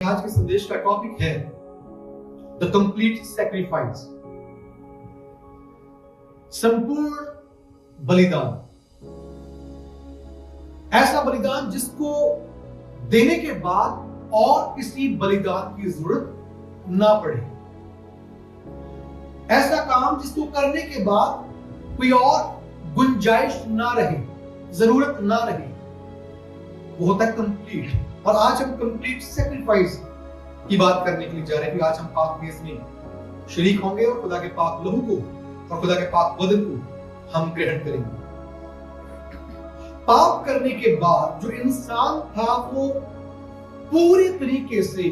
आज के संदेश का टॉपिक है द कंप्लीट सैक्रिफाइस, संपूर्ण बलिदान। ऐसा बलिदान जिसको देने के बाद और किसी बलिदान की जरूरत ना पड़े, ऐसा काम जिसको करने के बाद कोई और गुंजाइश ना रहे, जरूरत ना रहे, वो होता है कंप्लीट। और आज हम कंप्लीट सैक्रिफाइस की बात करने के लिए जा रहे हैं। आज हम पाक मेज में शरीक होंगे और खुदा के पाक लहू को और खुदा के पाक बदन को हम ग्रहण करेंगे। पाप करने के बाद जो इंसान था वो पूरी तरीके से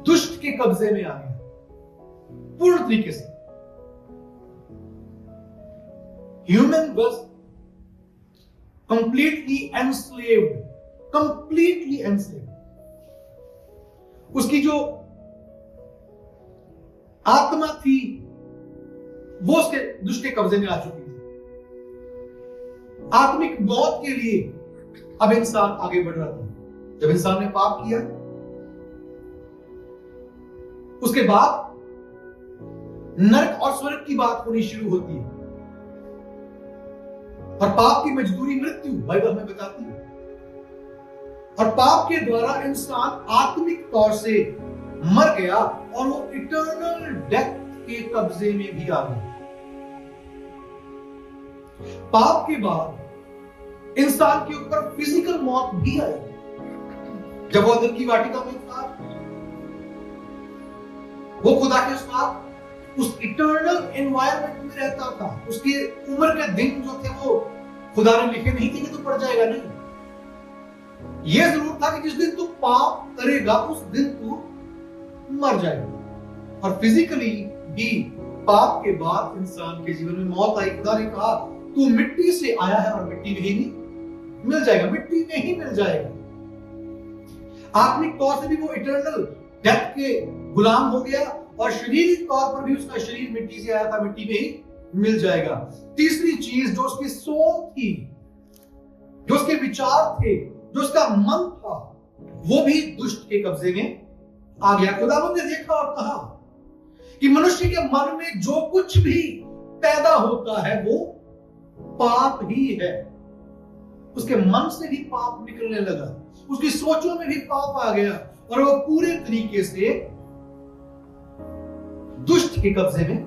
दुष्ट के कब्जे में आ गया, पूर्ण तरीके से। Human was completely enslaved, completely enslaved. उसकी जो आत्मा थी वो उसके दुष्ट के कब्जे में आ चुकी थी। आत्मिक मौत के लिए अब इंसान आगे बढ़ रहा था। जब इंसान ने पाप किया उसके बाद नरक और स्वर्ग की बात होनी शुरू होती है और पाप की मजदूरी मृत्यु, बाइबल में बताती है। और पाप के द्वारा इंसान आत्मिक तौर से मर गया और वो इटर्नल डेथ के कब्जे में भी आ गया। पाप के बाद इंसान के ऊपर फिजिकल मौत भी आई। जब वो अदन की वाटिका में था, वो खुदा के साथ उस इटर्नल एनवायरनमेंट में रहता था। उसकी उम्र के दिन जो थे वो खुदा ने लिखे नहीं थे कि तू पड़ जाएगा, नहीं। यह जरूर था कि जिस दिन तू पाप करेगा उस दिन तू मर जाएगा। और फिजिकली भी पाप के बाद इंसान के जीवन में मौत आई। खुदा ने कहा तू मिट्टी से आया है और मिट्टी में ही मिल जाएगा, मिट्टी में ही मिल जाएगा। आत्मिक तौर से भी वो इटर्नल डेथ के गुलाम हो गया और शारीरिक तौर पर भी उसका शरीर मिट्टी से आया था, मिट्टी में ही मिल जाएगा। तीसरी चीज, जो उसकी सोच थी, जो उसके विचार थे, जो उसका मन था, वो भी दुष्ट के कब्जे में आ गया। खुदावंद ने देखा और कहा कि मनुष्य के मन में जो कुछ भी पैदा होता है वो पाप ही है। उसके मन से भी पाप निकलने लगा, उसकी सोचों में भी पाप आ गया और वो पूरे तरीके से दुष्ट के कब्जे में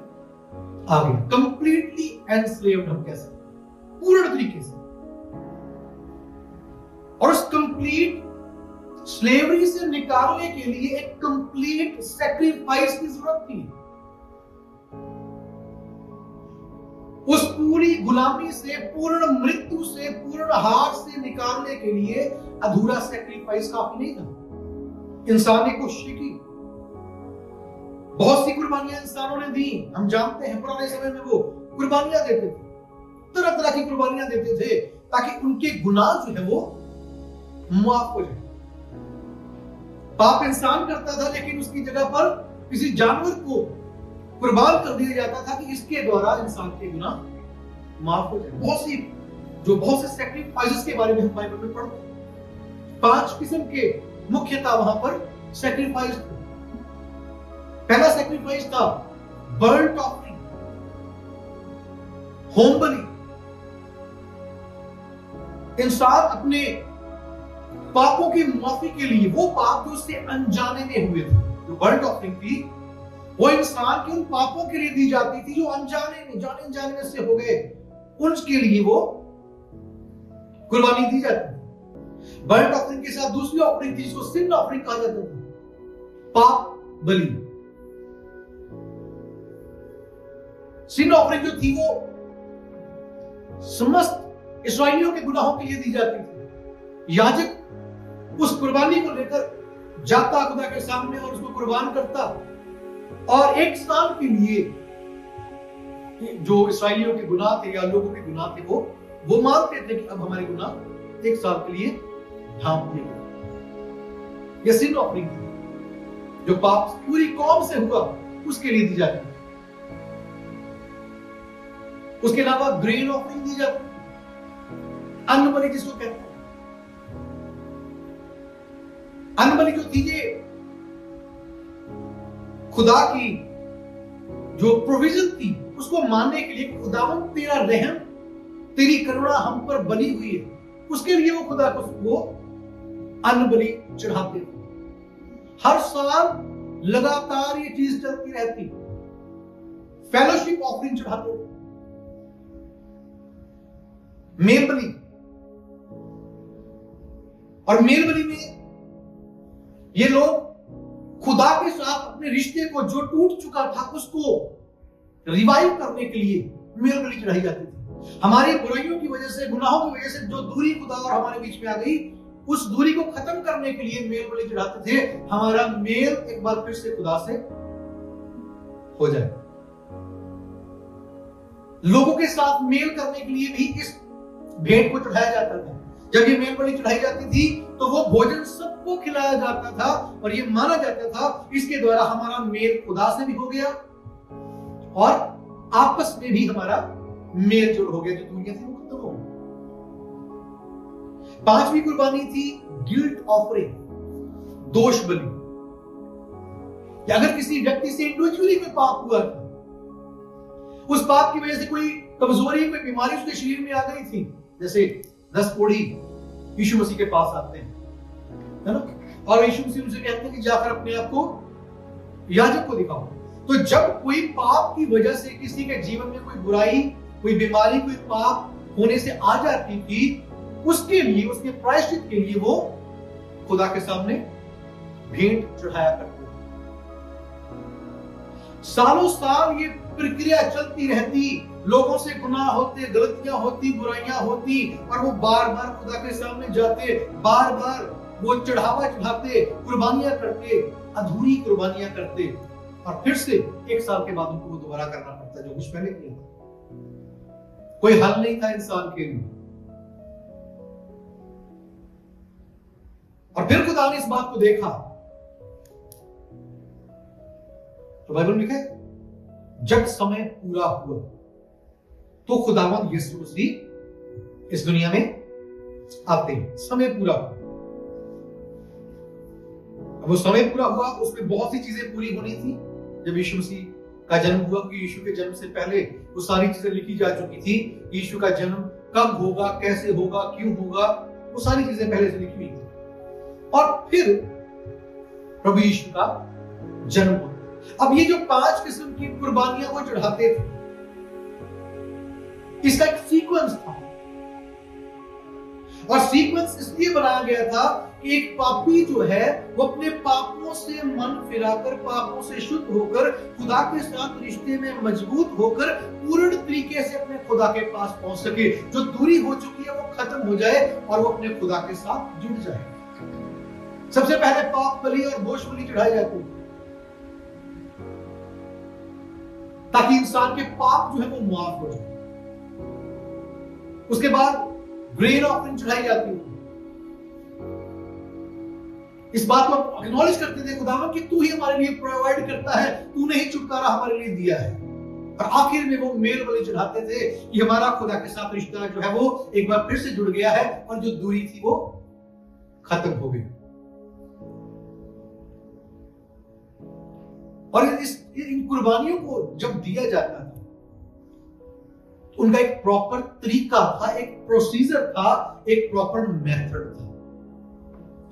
आ गया। कंप्लीटली एनस्लेव्ड हम कह सकते, पूर्ण तरीके से। और उस कंप्लीट स्लेवरी से निकालने के लिए एक कंप्लीट सैक्रिफाइस की जरूरत थी। उस पूरी गुलामी से, पूर्ण मृत्यु से, पूर्ण हार से निकालने के लिए अधूरा सैक्रिफाइस काफी नहीं था। इंसान ने कोशिश की, बहुत सी कुर्बानियां इंसानों ने दी। हम जानते हैं पुराने समय में वो कुर्बानियां देते थे, तरह तरह की कुर्बानियां देते थे ताकि उनके गुनाह जो है वो माफ हो जाए। पाप इंसान करता था लेकिन उसकी जगह पर किसी जानवर को कुर्बान कर दिया जाता था कि इसके द्वारा इंसान के गुनाह माफ हो जाए। बहुत से सैक्रिफाइसेस के बारे में हम बाइबल में पढ़ते हैं। 5 किस्म के मुख्यतः वहां पर सैक्रिफाइस थे। पहला सैक्रिफाइस था बर्न्ट ऑफरिंग, होम बलि। इंसान अपने पापों की माफी के लिए, वो पाप जो उससे अनजाने में हुए थे, जो बर्न्ट ऑफरिंग थी, वो इंसान के उन पापों के लिए दी जाती थी जो अनजाने में, जाने अनजाने में से हो गए, उनके लिए वो कुर्बानी दी जाती थी। बर्न्ट ऑफरिंग के साथ दूसरी ऑफरिंग थी जिसको सिन ऑफरिंग कहा जाता था, पाप बलि। सिन ऑफरिंग जो थी वो समस्त इस्राएलियों के गुनाहों के लिए दी जाती थी। याजक उस कुर्बानी को लेकर जाता खुदा के सामने और उसको कुर्बान करता और एक साल के लिए जो इस्राएलियों के गुनाह थे या लोगों के गुनाह थे वो मानते थे कि अब हमारे गुनाह एक साल के लिए ढांप दिए गए। यह सिन ऑफरिंग थी जो पाप पूरी कौम से हुआ उसके लिए दी जाती। उसके अलावा ग्रेन ऑफरिंग दी जाती, अन्न बलि जिसको कहते हैं। अनबली जो थी ये खुदा की जो प्रोविजन थी उसको मानने के लिए, खुदावन तेरा रहम, तेरी करुणा हम पर बनी हुई है, उसके लिए वो खुदा को अनबली चढ़ाते थे। हर साल लगातार ये चीज चलती रहती। फेलोशिप ऑफरिंग चढ़ाते थे, मेलबली, और मेलबली में ये लोग खुदा के साथ अपने रिश्ते को जो टूट चुका था उसको रिवाइव करने के लिए मेलबली चढ़ाई जाती थी। हमारी बुराइयों की वजह से, गुनाहों की वजह से जो दूरी खुदा और हमारे बीच में आ गई, उस दूरी को खत्म करने के लिए मेलबली चढ़ाते थे। हमारा मेल एक बार फिर से खुदा से हो जाए। लोगों के साथ मेल करने के लिए भी इस भेंट को चढ़ाया जाता था। जब ये मेलबली चढ़ाई जाती थी तो वो भोजन सबको खिलाया जाता था और ये माना जाता था इसके द्वारा हमारा मेल खुदा से भी हो गया और आपस में भी हमारा मेल जोड़ हो गया, जो दुनिया थी वो खत्म हो गई। पांचवी कुर्बानी थी गिल्ट ऑफरिंग, दोष बलि। अगर किसी व्यक्ति से इंडिविजुअली कोई पाप हुआ था, उस पाप की वजह से कोई कमजोरी, कोई बीमारी उसके शरीर में आ गई थी, जैसे 10 कोढ़ी यीशु मसीह के पास आते हैं, है ना, और यीशु मसीह उनसे कहते हैं कि जाकर अपने आप को याजक को दिखाओ। तो जब कोई पाप की वजह से किसी के जीवन में कोई बुराई, कोई बीमारी, कोई पाप होने से आ जाती थी, उसके लिए, उसके प्रायश्चित के लिए वो खुदा के सामने भेंट चढ़ाया करते थे। सालों साल ये प्रक्रिया चलती रहती, लोगों से गुनाह होते, गलतियां होती, बुराइयां होती, और वो बार बार खुदा के सामने जाते, बार बार वो चढ़ावा चढ़ाते, कुर्बानियां करते, अधूरी कुर्बानियां करते, और फिर से 1 साल के बाद उनको वो दोबारा करना पड़ता जो कुछ पहले किया था। कोई हल नहीं था इंसान के लिए। और फिर खुदा ने इस बात को देखा, तो बाइबल में लिखा है जब समय पूरा हुआ तो खुदावंद यीशु मसीह इस दुनिया में आते हैं। समय पूरा हुआ। अब वो समय पूरा हुआ, उसमें बहुत सी चीजें पूरी होनी थी। जब यीशु मसीह का जन्म हुआ, क्योंकि यीशु के जन्म से पहले वो सारी चीजें लिखी जा चुकी थी। यीशु का जन्म कब होगा, कैसे होगा, क्यों होगा, वो सारी चीजें पहले से लिखी हुई थी। और फिर प्रभु यीशु का जन्म हुआ। अब ये जो 5 किस्म की कुर्बानियां वो चढ़ाते थे, इसका एक सीक्वेंस था, और सीक्वेंस इसलिए बनाया गया था कि एक पापी जो है वो अपने पापों से मन फिराकर, पापों से शुद्ध होकर, खुदा के साथ रिश्ते में मजबूत होकर पूर्ण तरीके से अपने खुदा के पास पहुंच सके। जो दूरी हो चुकी है वो खत्म हो जाए और वो अपने खुदा के साथ जुड़ जाए। सबसे पहले पाप बलि और दोष बलि चढ़ाई जाती है ताकि इंसान के पाप जो है वो माफ हो जाए। उसके बाद ग्रेन ऑफरिंग चढ़ाई जाती है। इस बात को एक्नॉलेज करते थे खुदावन कि तू ही हमारे लिए प्रोवाइड करता है, तूने ही छुटकारा हमारे लिए दिया है। और आखिर में वो मेल बलि चढ़ाते थे कि हमारा खुदा के साथ रिश्ता जो है वो एक बार फिर से जुड़ गया है और जो दूरी थी वो खत्म हो गई। और इन कुर्बानियों को जब दिया जाता था तो उनका एक प्रॉपर तरीका था, एक प्रोसीजर था, एक प्रॉपर मेथड था।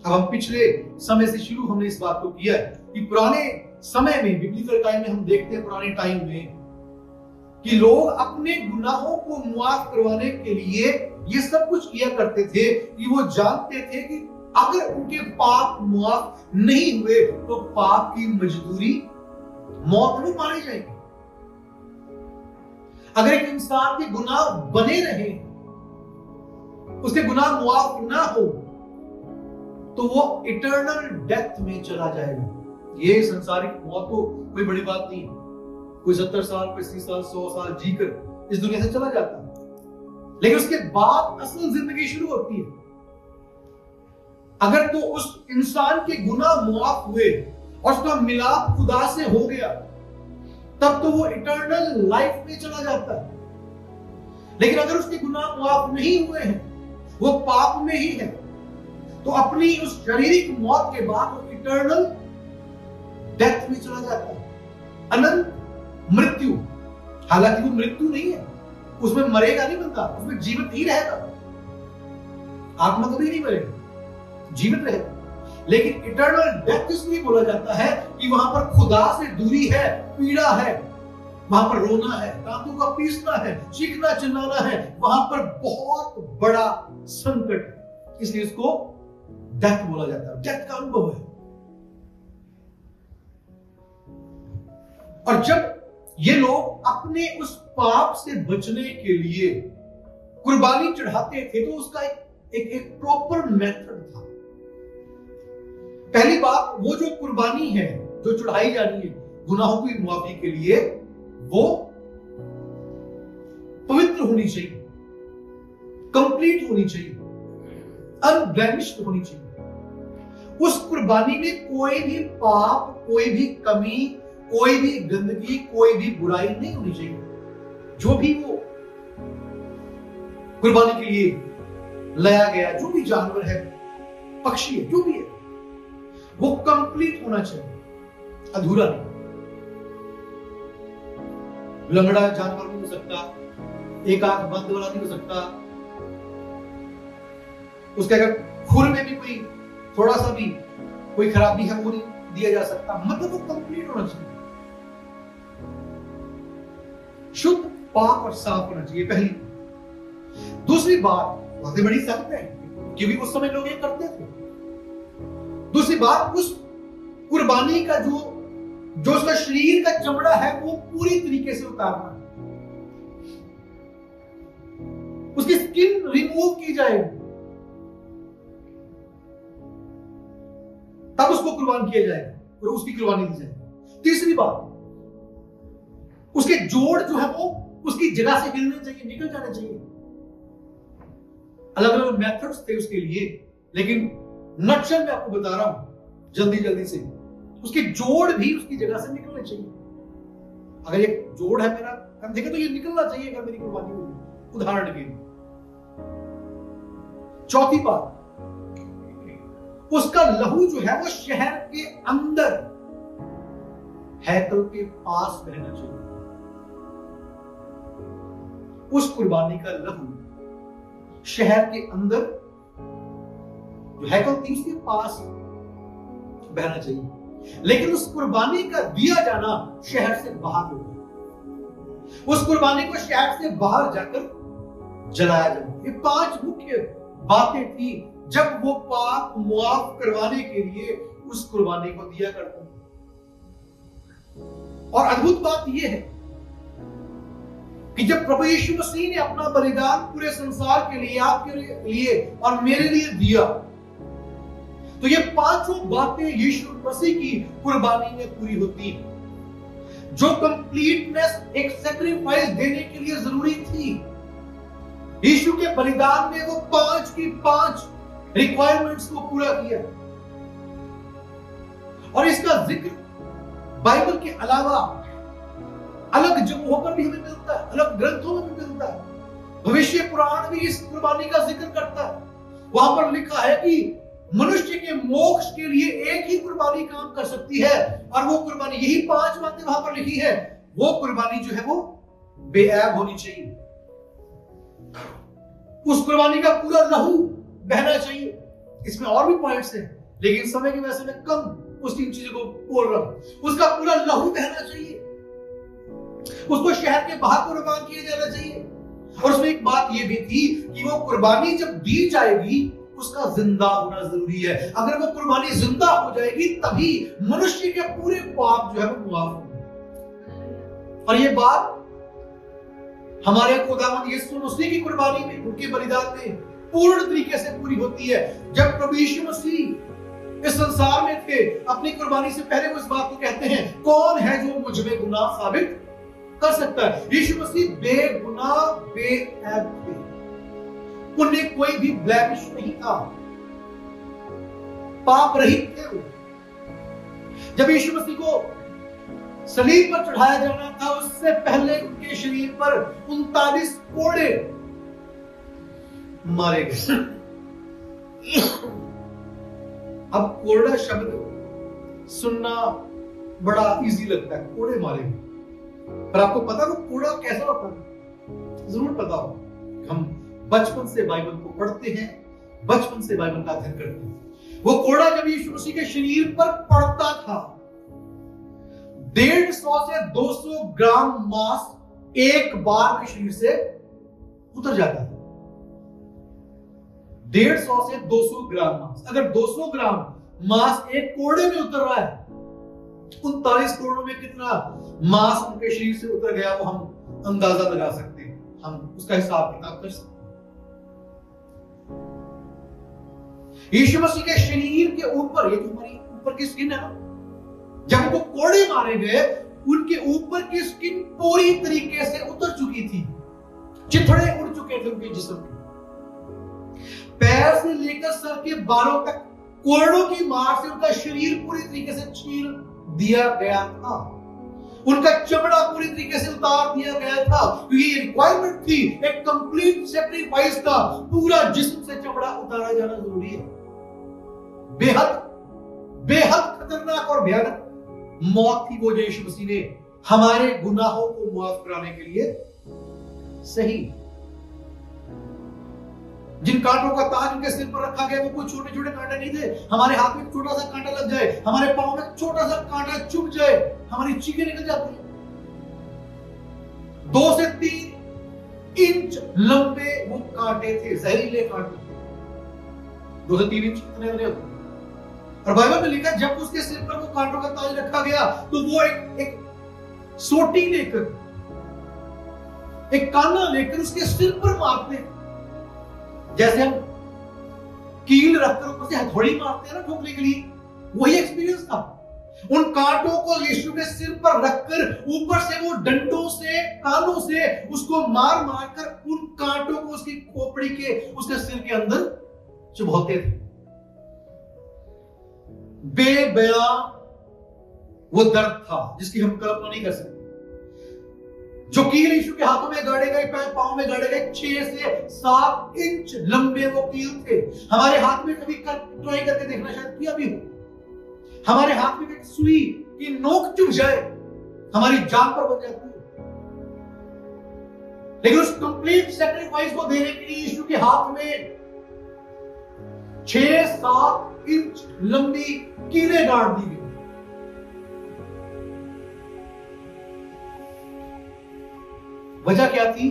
अब हम पिछले समय से शुरू हमने इस बात को किया है कि पुराने समय में, बिब्लिकल टाइम में हम देखते हैं पुराने टाइम में कि लोग अपने गुनाहों को मुआफ करवाने के लिए ये सब कुछ किया करते थे कि वो जानते थे कि अगर उनके पाप मुआफ नहीं हुए तो पाप की मजदूरी मौत में मारी जाएगी। अगर एक इंसान के गुनाह बने रहे, उसके गुनाह मुआफ ना हो, तो वो इटर्नल डेथ में चला जाएगा। ये संसारिक मौत तो कोई बड़ी बात नहीं है। कोई 70 साल, 80 साल, 100 साल जीकर इस दुनिया से चला जाता है, लेकिन उसके बाद असल जिंदगी शुरू होती है। अगर तो उस इंसान के गुनाह मुआफ हुए और उसका मिलाप खुदा से हो गया, तब तो वो इटर्नल लाइफ में चला जाता है। लेकिन अगर उसके गुनाह मुआफ नहीं हुए हैं, वो पाप में ही है, तो अपनी उस शारीरिक मौत के बाद वो इटर्नल डेथ में चला जाता है, अनंत मृत्यु। हालांकि वो मृत्यु नहीं है, उसमें मरेगा नहीं बंदा, उसमें जीवित ही रहेगा, आत्मा कभी नहीं मरेगा, जीवित रहेगा। लेकिन इटर्नल डेथ इसलिए बोला जाता है कि वहां पर खुदा से दूरी है, पीड़ा है, वहां पर रोना है, दांतों का पीसना है, चीखना चिल्लाना है, वहां पर बहुत बड़ा संकट है, इसलिए इसको डेथ बोला जाता है, डेथ का अनुभव है। और जब ये लोग अपने उस पाप से बचने के लिए कुर्बानी चढ़ाते थे तो उसका एक प्रॉपर मेथड था। पहली बात, वो जो कुर्बानी है जो चढ़ाई जानी है गुनाहों की मुआफी के लिए, वो पवित्र होनी चाहिए, कंप्लीट होनी चाहिए, अनब्लेमिश्ड होनी चाहिए। उस कुर्बानी में कोई भी पाप, कोई भी कमी, कोई भी गंदगी, कोई भी बुराई नहीं होनी चाहिए। जो भी वो कुर्बानी के लिए लाया गया, जो भी जानवर है, पक्षी है, जो भी है, वो कंप्लीट होना चाहिए, अधूरा नहीं। लंगड़ा जानवर नहीं हो सकता, एक आंख बंद वाला नहीं हो सकता, उसके अगर खुर में भी कोई थोड़ा सा भी कोई खराबी है वो नहीं दिया जा सकता, मतलब वो कंप्लीट होना चाहिए, शुद्ध, पाक और साफ होना चाहिए, पहली। दूसरी बात, बातें बड़ी सख्त है क्योंकि उस समय लोग ये करते थे। दूसरी बात, उस कुर्बानी का जो उसका शरीर का चमड़ा है वो पूरी तरीके से उतारना, उसकी स्किन रिमूव की जाएगी, तब उसको कुर्बान किया जाएगा और उसकी कुर्बानी दी जाएगी। तीसरी बात, उसके जोड़ जो है वो उसकी जगह से हिलने चाहिए, निकल जाने चाहिए। अलग अलग मेथड्स थे उसके लिए, लेकिन नक्शल में आपको बता रहा हूं जल्दी से, उसके जोड़ भी उसकी जगह से निकलने चाहिए। अगर ये जोड़ है मेरा कंधे का तो ये निकलना चाहिए अगर मेरी कुर्बानी होगी, उदाहरण के लिए। चौथी बात, उसका लहू जो है वो शहर के अंदर हैकल के पास बहना चाहिए। उस कुर्बानी का लहू शहर के अंदर जो हैकल थी उसके पास बहना चाहिए, लेकिन उस कुर्बानी का दिया जाना शहर से बाहर होगा। उस कुर्बानी को शहर से बाहर जाकर जलाया जाए। ये 5 मुख्य बातें थी जब वो पाप मुआफ करवाने के लिए उस कुर्बानी को दिया करते थे। और अद्भुत बात यह है कि जब प्रभु यीशु मसीह ने अपना बलिदान पूरे संसार के लिए, आपके लिए और मेरे लिए दिया, तो ये 5 बातें यीशु मसीह की कुर्बानी में पूरी होती हैं, जो कंप्लीटनेस एक सैक्रिफाइस देने के लिए जरूरी थी। यीशु के बलिदान ने वो 5 की 5 रिक्वायरमेंट्स को पूरा किया। और इसका जिक्र बाइबल के अलावा अलग जगहों पर भी हमें मिलता है, अलग ग्रंथों में भी मिलता है। भविष्य पुराण भी इस कुर्बानी का जिक्र करता है। वहां पर लिखा है कि मनुष्य के मोक्ष के लिए एक ही कुर्बानी काम कर सकती है, और वो कुर्बानी, यही 5 बातें वहां पर लिखी है, वो कुर्बानी जो है वो बेऐब होनी चाहिए। उस कुर्बानी का पूरा लहू बहना चाहिए। इसमें और भी पॉइंट्स हैं, लेकिन समय की वजह से मैं कम उस 3 चीजों को बोल रहा हूं। उसका पूरा लहू बहना चाहिए, उसको शहर के बाहर कुर्बान किया जाना चाहिए। और उसमें एक बात यह भी थी कि वो कुर्बानी जब दी जाएगी उसका जिंदा होना जरूरी है। अगर वो कुर्बानी जिंदा हो जाएगी तभी मनुष्य के पूरे पाप जो है वो मुआफ होंगे। और ये बात हमारे खुदावंद यीशु मसीह की कुर्बानी में, उनके बलिदान में पूर्ण तरीके से पूरी होती है। जब प्रभु यीशु मसीह इस संसार में थे, अपनी कुर्बानी से पहले वो इस बात को कहते हैं, कौन है जो मुझ में गुनाह साबित कर सकता है? यीशु मसीह बेगुनाह बेऐब थे, उन्हें कोई भी ब्लेमिश नहीं था, पाप रहित थे वो। जब यीशु मसीह को सलीब पर चढ़ाया जाना था, उससे पहले उनके शरीर पर 39 कोड़े मारे गए। अब कोड़ा शब्द सुनना बड़ा इजी लगता है, कोड़े मारे, पर आपको पता वो कोड़ा कैसा होता है? जरूर पता हो। हम बचपन से बाइबल को पढ़ते हैं, बचपन से बाइबल का अध्ययन करते हैं। वो कोड़ा जब यीशु मसीह के शरीर पर पड़ता था, 150 से 200 ग्राम मांस एक बार में शरीर से उतर जाता था। 150 से 200 ग्राम मांस। अगर 200 ग्राम मांस एक कोड़े में उतर रहा है, 39 कोड़ों में कितना मांस उनके शरीर से उतर गया वो हम अंदाजा लगा सकते हैं, हम उसका हिसाब किताब कर सकते हैं। यीशु मसीह के शरीर के ऊपर, ये जो हमारी ऊपर की स्किन है ना, जब उनको कोड़े मारे गए, उनके ऊपर की स्किन पूरी तरीके से उतर चुकी थी, चिथड़े उड़ चुके थे उनके जिस्म के। पैर से लेकर सर के बालों तक कोड़ों की मार से उनका शरीर पूरी तरीके से छील दिया गया था। उनका चमड़ा पूरी तरीके से उतार दिया गया था, क्योंकि ये रिक्वायरमेंट थी एक कंप्लीट सैक्रिफाइस का। पूरा जिस्म से चमड़ा उतारा जाना जरूरी है। बेहद बेहद खतरनाक और भयानक मौत थी वो जो यीशु मसीह ने हमारे गुनाहों को माफ कराने के लिए सही। जिन कांटों का ताज उनके सिर पर रखा गया वो कोई छोटे छोटे कांटे नहीं थे। हमारे हाथ में छोटा सा कांटा लग जाए, हमारे पांव में छोटा सा कांटा चुभ जाए, हमारी चीखें निकल जाती है। 2 से 3 इंच लंबे वो कांटे थे, जहरीले कांटे। 2 से 3 इंच कितने होते हैं? और बाइबल में लिखा जब उसके सिर पर वो कांटों का ताज रखा गया तो वो एक सोटी लेकर, एक काना लेकर उसके सिर पर मारते, जैसे हम कील रखकर ऊपर से हथौड़ी मारते हैं ना ठोकने के लिए, वही एक्सपीरियंस था। उन कांटों को यीशु के सिर पर रखकर ऊपर से वो डंडों से, कानों से उसको मार मार कर उन कांटों को उसकी खोपड़ी के, उसके सिर के अंदर चुभोते थे। बेबयान वो दर्द था जिसकी हम कल्पना नहीं कर सकते। जो कील यीशु के हाथों में गाड़े गए, पांव में गाड़े गए, 6 से 7 इंच लंबे वो कील थे। हमारे हाथ में कभी ट्राई करके देखना, शायद किया भी हो। हमारे हाथ में एक सुई की नोक चुभ जाए, हमारी जान पर बन जाती है। लेकिन उस कंप्लीट सैक्रिफाइस को देने के लिए यीशु के हाथ में 6-7 इंच लंबी कीलें गाड़ दी गई। वजह क्या थी?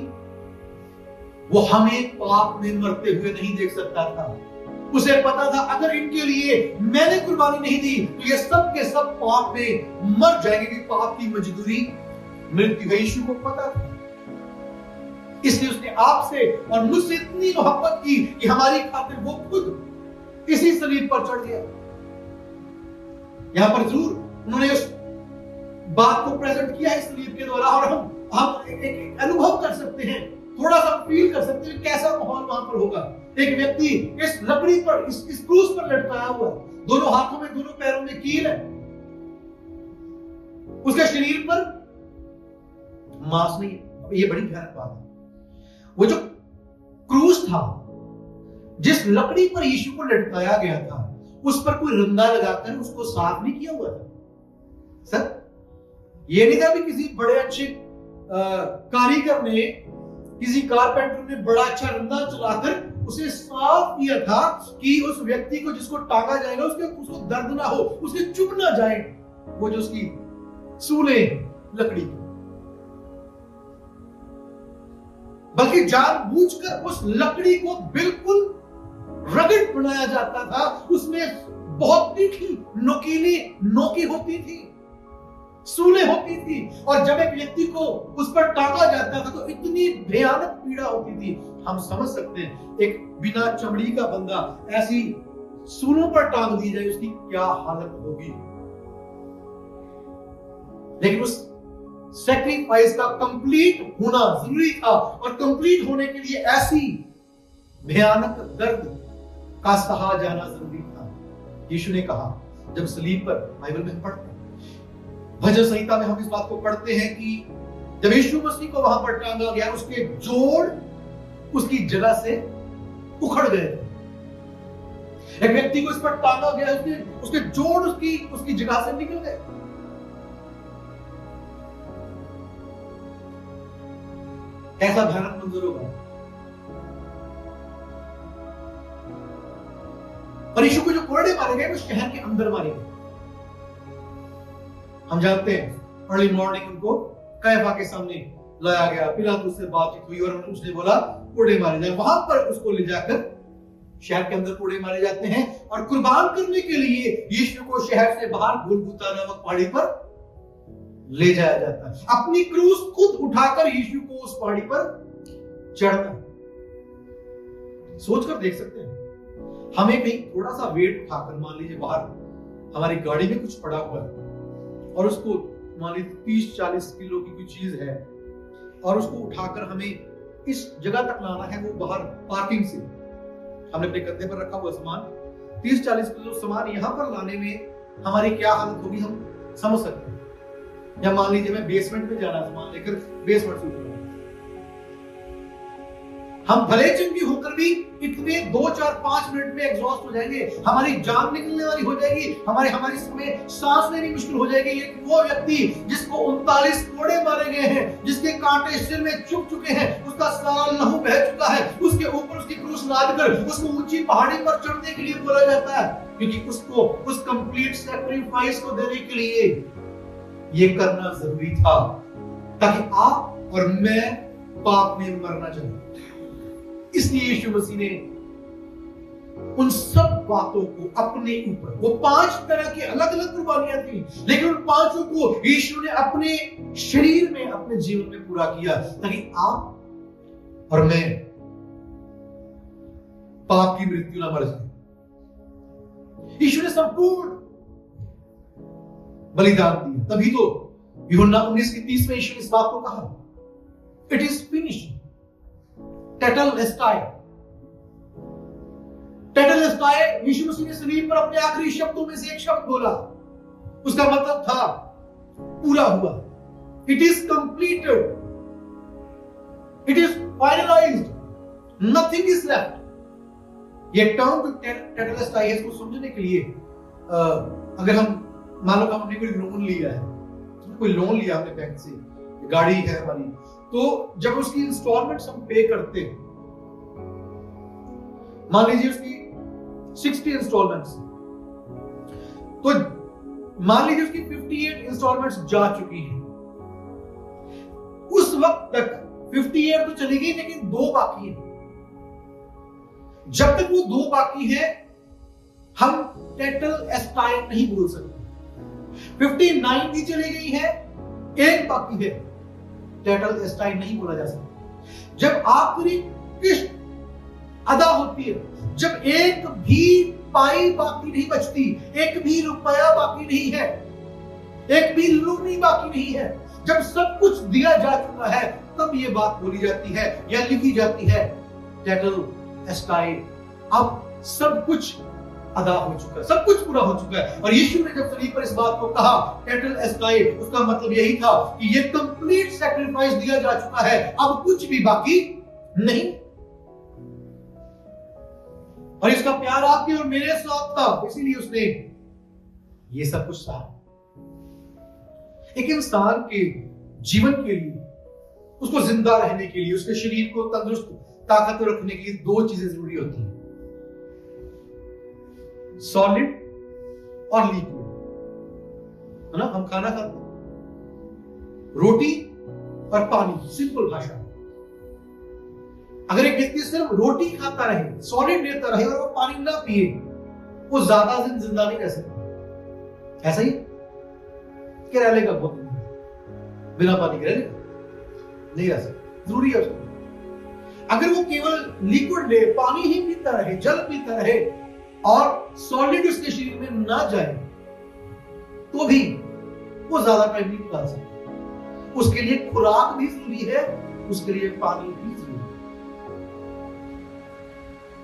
वो हमें पाप में मरते हुए नहीं देख सकता था। उसे पता था अगर इनके लिए मैंने कुर्बानी नहीं दी तो ये सब के सब पाप में मर जाएंगे, कि पाप की मजदूरी मृत्यु है। यीशु को पता था, इसलिए उसने आपसे और मुझसे इतनी मोहब्बत की कि हमारी खातिर वो खुद इसी सलीब पर चढ़ गया। यहां पर जरूर उन्होंने उस बात को प्रेजेंट किया है सलीब के द्वारा, और हम एक अनुभव कर सकते हैं, थोड़ा सा फील कर सकते हैं कैसा माहौल वहां पर होगा। एक व्यक्ति इस लकड़ी पर, इस क्रूस पर लटकाया हुआ है, दोनों हाथों में, दोनों पैरों में कील है, उसके शरीर पर मांस नहीं है। ये बड़ी भयानक बात है। वो जो क्रूस था, जिस लकड़ी पर यीशु को लटकाया गया था, उस पर कोई रंगा लगाकर उसको साफ नहीं किया हुआ था। सर, ये नहीं था भी किसी बड़े अच्छे कारीगर ने, किसी कारपेंटर ने बड़ा अच्छा रंगा चलाकर उसे साफ किया था कि उस व्यक्ति को जिसको टांगा जाएगा उसको दर्द ना हो, उसके चुभ ना जाए वो जो उसकी सूले लकड़ी की, बल्कि जानबूझकर उस लकड़ी को बिल्कुल रगड़ बनाया जाता था। उसमें बहुत तीखी नुकीली नोकी होती थी, सूले होती थी, और जब एक व्यक्ति को उस पर टांगा जाता था तो इतनी भयानक पीड़ा होती थी। हम समझ सकते हैं एक बिना चमड़ी का बंदा ऐसी सूलों पर टांग दी जाए, उसकी क्या हालत होगी। लेकिन उस सैक्रिफाइस का कंप्लीट होना जरूरी था, और कंप्लीट होने के लिए ऐसी भयानक दर्द का सहा जाना जरूरी था। यीशु ने कहा, जब सलीब पर, बाइबल में पढ़ते हैं, भजन संहिता में हम इस बात को पढ़ते हैं कि जब यीशु मसीह को वहां पर टांगा गया, उसके जोड़ उसकी जगह से उखड़ गए। एक व्यक्ति को इस पर टांगा गया, उसके जोड़ उसकी जगह से निकल गए। कैसा भयानक मंजर होगा। और यीशु को जो कोड़े मारे गए वो शहर के अंदर मारे गए। हम जानते हैं अर्ली मॉर्निंग उनको कैफा के सामने लाया गया, पिलातुस से बातचीत हुई और उसने बोला कोड़े मारे जाए। वहां पर उसको ले जाकर शहर के अंदर कोड़े मारे जाते हैं और कुर्बान करने के लिए यीशु को शहर से बाहर गोलगुता नामक पहाड़ी पर ले जाया जाता है। अपनी क्रूस खुद उठाकर यीशु को उस पहाड़ी पर चढ़ना। सोचकर देख सकते हैं, हमें कहीं थोड़ा सा वेट उठाकर, मान लीजिए बाहर हमारी गाड़ी में कुछ पड़ा हुआ है और उसको मान लीजिए 30-40 किलो की कोई चीज है और उसको उठाकर हमें इस जगह तक लाना है, वो बाहर पार्किंग से हमने अपने कंधे पर रखा हुआ सामान, 30-40 किलो सामान यहां पर लाने में हमारी क्या हालत होगी हम समझ सकते हैं। या मान लीजिए मैं बेसमेंट में जाना सामान लेकर बेसमेंट से उतरूंगा, हम भले चंगी होकर भी इतने 2-4-5 मिनट में एग्जॉस्ट हो जाएंगे, हमारी जान निकलने वाली हो जाएगी, हमारी समय सांस लेनी मुश्किल हो जाएगी। ये वो व्यक्ति जिसको 39 कोड़े मारे गए हैं, जिसके कांटे सिर में चुभ चुके हैं, उसका सारा लहू बह चुका है, उसके ऊपर उसकी क्रूस लादकर उसको ऊंची पहाड़ी पर चढ़ने के लिए बोला जाता है, क्योंकि उसको उस कंप्लीट सैक्रिफाइस को देने के लिए ये करना जरूरी था, ताकि आप और मैं पाप में मरना चाहिए। इसलिए यीशु मसीह ने उन सब बातों को अपने ऊपर, वो 5 तरह की अलग अलग कुर्बानियां थी, लेकिन उन 5 को यीशु ने अपने शरीर में, अपने जीवन में पूरा किया, ताकि आप और मैं पाप की मृत्यु ना मर जाए। यीशु ने संपूर्ण बलिदान दिया, तभी तो यूहन्ना 19:30 में यीशु ने इस बात को कहा, इट इज फिनिश्ड, टेटेलस्टाई। टेटेलस्टाई यीशु मसीह ने सलीब पर अपने आखिरी शब्दों में से एक शब्द बोला, उसका मतलब था पूरा हुआ, it is completed, it is finalised, nothing is left. ये टर्म जो टेटेलस्टाई है, इसको समझने के लिए अगर हम मान लो हमने कोई लोन लिया है, कोई लोन लिया हमने बैंक से, गाड़ी है हमारी, तो जब उसकी इंस्टॉलमेंट्स हम पे करते हैं, मान लीजिए उसकी 60 इंस्टॉलमेंट्स, तो मान लीजिए उसकी 58 इंस्टॉलमेंट्स जा चुकी हैं, उस वक्त तक 58 तो चली गई, लेकिन 2 बाकी है। जब तक वो 2 बाकी है, हम टेटेलस्टाई नहीं बोल सकते। 59 भी चली गई है, 1 बाकी है, टेटेलस्टाई नहीं बोला जा सकता। जब आखिरी किस्त अदा होती है, जब एक भी पाई बाकी नहीं बचती, एक भी रुपया बाकी नहीं है, एक भी लूनी बाकी नहीं है, जब सब कुछ दिया जा चुका है, तब ये बात बोली जाती है या लिखी जाती है, टेटेलस्टाई, अब सब कुछ अदा हो चुका है, सब कुछ पूरा हो चुका है। और यीशु ने जब सलीब पर इस बात को कहा टेटेलस्टाई, उसका मतलब यही था कि ये कंप्लीट सैक्रिफाइस दिया जा चुका है, अब कुछ भी बाकी नहीं। और इसका प्यार आपके और मेरे साथ था, इसीलिए उसने ये सब कुछ कहा। एक इंसान के जीवन के लिए, उसको जिंदा रहने के लिए, उसके शरीर को तंदुरुस्त ताकतवर रखने के लिए 2 चीजें जरूरी होती हैं, सॉलिड और लिक्विड, है ना। हम खाना खाते हैं, रोटी और पानी, सिंपल भाषा। अगर एक व्यक्ति सिर्फ रोटी खाता रहे, सॉलिड लेता रहे और वो पानी ना पिए, वो ज्यादा दिन जिंदा नहीं रह सकता। ऐसा ही क्या रह लेगा, बहुत बिना पानी के रह लेगा, नहीं रह सकता, जरूरी है उसको। अगर वो केवल लिक्विड ले, पानी ही पीता रहे, जल पीता रहे और सॉलिड उसके शरीर में ना जाए, तो भी वो ज्यादा टाइम नहीं निकाल सकता। उसके लिए खुराक भी जरूरी है, उसके लिए पानी भी जरूरी है,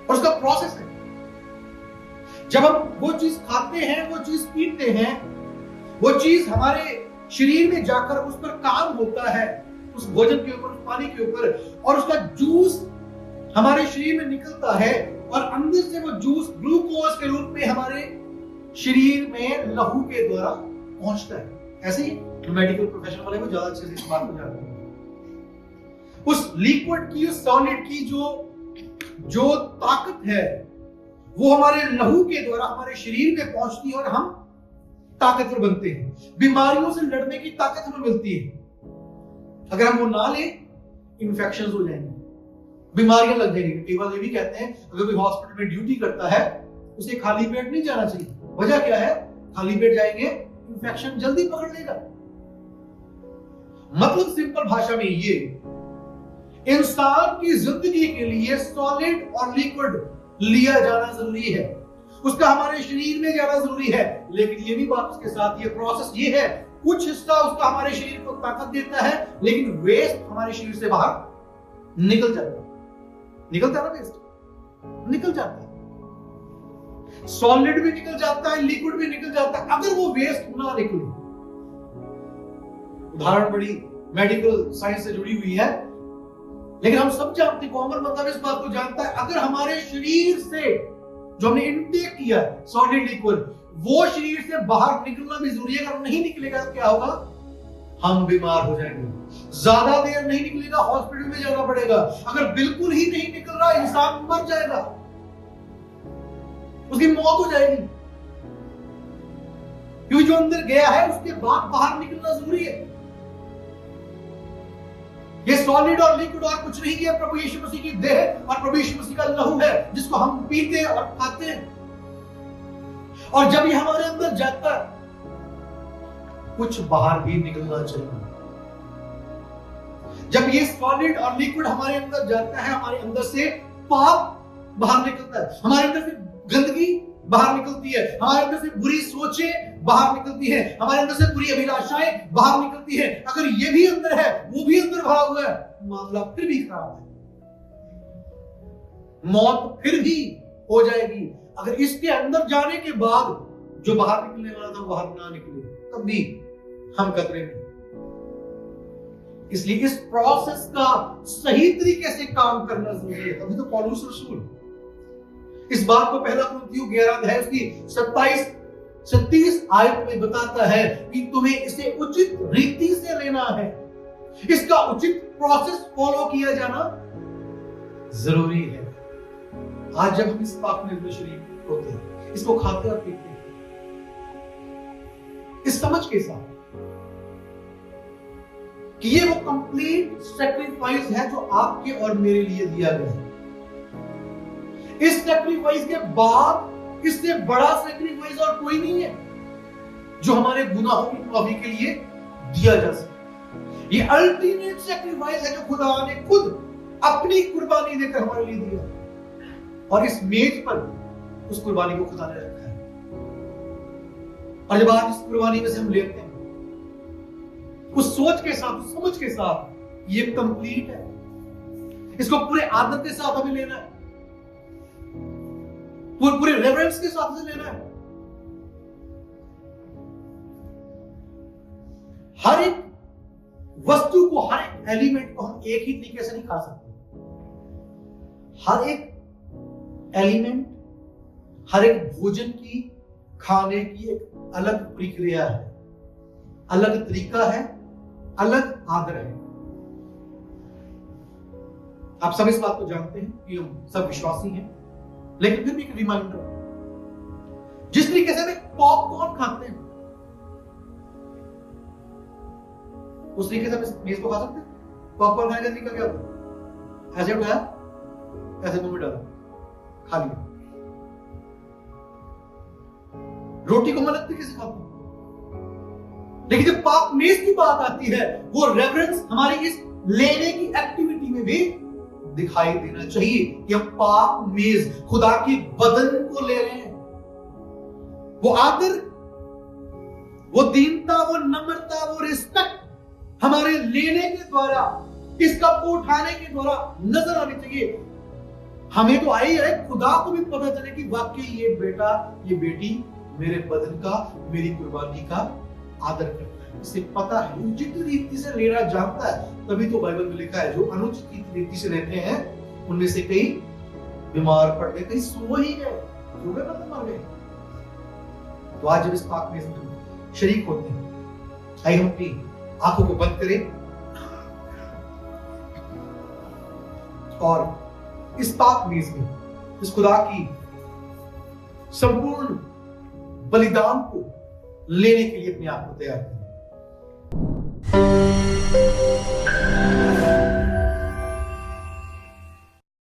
और उसका प्रोसेस है। जब हम वो चीज खाते हैं, वो चीज पीते हैं, वो चीज हमारे शरीर में जाकर उस पर काम होता है, उस भोजन के ऊपर, उस पानी के ऊपर, और उसका जूस हमारे शरीर में निकलता है, और अंदर से वो जूस ग्लूकोज के रूप में हमारे शरीर में लहू के द्वारा पहुंचता है। ऐसे ही मेडिकल प्रोफेशन वाले को ज्यादा अच्छे से इस बात को जानते हैं। उस लिक्विड की, उस सॉलिड की जो ताकत है वो हमारे लहू के द्वारा हमारे शरीर में पहुंचती है और हम ताकतवर बनते हैं। बीमारियों से लड़ने की ताकत हमें मिलती है। अगर हम वो ना लें, इन्फेक्शन हो जाएंगे, बीमारियां लग जाएंगी। कई बार ये भी कहते हैं अगर कोई हॉस्पिटल में ड्यूटी करता है उसे खाली पेट नहीं जाना चाहिए। वजह क्या है? खाली पेट जाएंगे इन्फेक्शन जल्दी पकड़ लेगा। मतलब सिंपल भाषा में ये, इंसान की जिंदगी के लिए सॉलिड और लिक्विड लिया जाना जरूरी है, उसका हमारे शरीर में जाना जरूरी है। लेकिन ये भी बात उसके साथ, ये प्रोसेस ये है, कुछ हिस्सा उसका हमारे शरीर को ताकत देता है, लेकिन वेस्ट हमारे शरीर से बाहर निकल जाता है। निकलता है ना वेस्ट, निकल जाता है। सॉलिड भी निकल जाता है, लिक्विड भी निकल जाता है, अगर वो वेस्ट ना निकले। उदाहरण बड़ी मेडिकल साइंस से जुड़ी हुई है, लेकिन हम सब जानते हैं, कॉमन बंदा भी इस बात को जानता है, अगर हमारे शरीर से जो हमने इनटेक किया है सॉलिड लिक्विड, वो शरीर से बाहर निकलना भी जरूरी है। अगर नहीं निकलेगा तो क्या होगा? हम बीमार हो जाएंगे। ज्यादा देर नहीं निकलेगा, हॉस्पिटल में जाना पड़ेगा। अगर बिल्कुल ही नहीं निकल रहा, इंसान मर जाएगा, उसकी मौत हो जाएगी। क्योंकि जो अंदर गया है उसके बाद बाहर निकलना जरूरी है। ये सॉलिड और लिक्विड और कुछ नहीं है, प्रभु यीशु मसीह की देह और प्रभु यीशु मसीह का लहू है, जिसको हम पीते और खाते हैं। और जब ये हमारे अंदर जाता है, कुछ बाहर भी निकलना चाहिए। जब ये सॉलिड और लिक्विड हमारे अंदर जाता है, हमारे अंदर से पाप बाहर निकलता है, हमारे अंदर से गंदगी बाहर निकलती है, हमारे अंदर से बुरी सोचें बाहर निकलती है, हमारे अंदर से बुरी अभिलाषाएं बाहर निकलती है। अगर ये भी अंदर है, वो भी अंदर भरा हुआ है, मामला फिर भी खराब है, मौत फिर भी हो जाएगी। अगर इसके अंदर जाने के बाद जो बाहर निकलने वाला था बाहर ना निकले, तब भी हम खतरे में। इसलिए इस प्रोसेस का सही तरीके से काम करना जरूरी है। तभी तो पौलुस रसूल इस बात को पहला कुरिन्थियों 11 अध्याय उसकी 27-30 आयत में बताता है कि तुम्हें इसे उचित रीति से लेना है, इसका उचित प्रोसेस फॉलो किया जाना जरूरी है। आज जब हम इस पाक निर्मल शरीर होते हैं, इसको खाते और पीते हैं, इस समझ के साथ कि ये वो कंप्लीट सैक्रिफाइस है जो आपके और मेरे लिए दिया गया है। इस सैक्रिफाइस के बाद इससे बड़ा सैक्रिफाइस और कोई नहीं है जो हमारे गुनाहों की माफी के लिए दिया जा सके। ये अल्टीमेट सैक्रिफाइस है जो खुदा ने खुद अपनी कुर्बानी देकर हमारे लिए दिया, और इस मेज पर उस कुर्बानी को खुदा ने रखा है। और जब आज इस कुर्बानी में से हम लेते हैं, उस सोच के साथ, उस समझ के साथ, ये कंप्लीट है, इसको पूरे आदत के साथ हमें लेना है, पूरे रेवरेंस के साथ लेना है। हर एक वस्तु को, हर एक एलिमेंट को हम एक ही तरीके से नहीं खा सकते। हर एक एलिमेंट, हर एक भोजन की खाने की एक अलग प्रक्रिया है, अलग तरीका है, अलग आदर है। आप सब इस बात को जानते हैं कि हम सब विश्वासी हैं, लेकिन फिर भी एक रिमाइंडर, जिस तरीके से हम पॉपकॉर्न खाते हैं उस तरीके से हम इस मेज को खा सकते हैं। पॉपकॉर्न खाने का तरीका क्या होता है? ऐसे उठाया, ऐसे मुंह में डाला, खा लिया। रोटी को हम अलग तरीके से खाते हैं, लेकिन जब पाक मेज की बात आती है, वो रेवरेंस हमारी इस लेने की एक्टिविटी में भी दिखाई देना चाहिए कि हम पाक मेज खुदा के बदन को ले रहे हैं। वो आदर, वो दीनता, वो नम्रता, वो रिस्पेक्ट हमारे लेने के द्वारा, इस कप को उठाने के द्वारा नजर आनी चाहिए। हमें तो आई है, खुदा को भी पता चले कि वाकई ये बेटा, ये बेटी मेरे बदन का, मेरी कुर्बानी का आदर करता है। इसे पता है, उचित रीति से लेना जानता है। तभी तो बाइबल में लिखा है जो अनुचित रीति से लेते हैं उनमें से कई बीमार पड़ गए, कहीं सो ही गए, सो गए मतलब मर गए। तो आज जब इस पाक मेज में शरीक होते हैं, आइए हम अपनी आंखों को बंद करें और इस पाक मेज में इस खुदा की संपूर्ण बलिदान को लेने के लिए अपने आप को तैयार करें।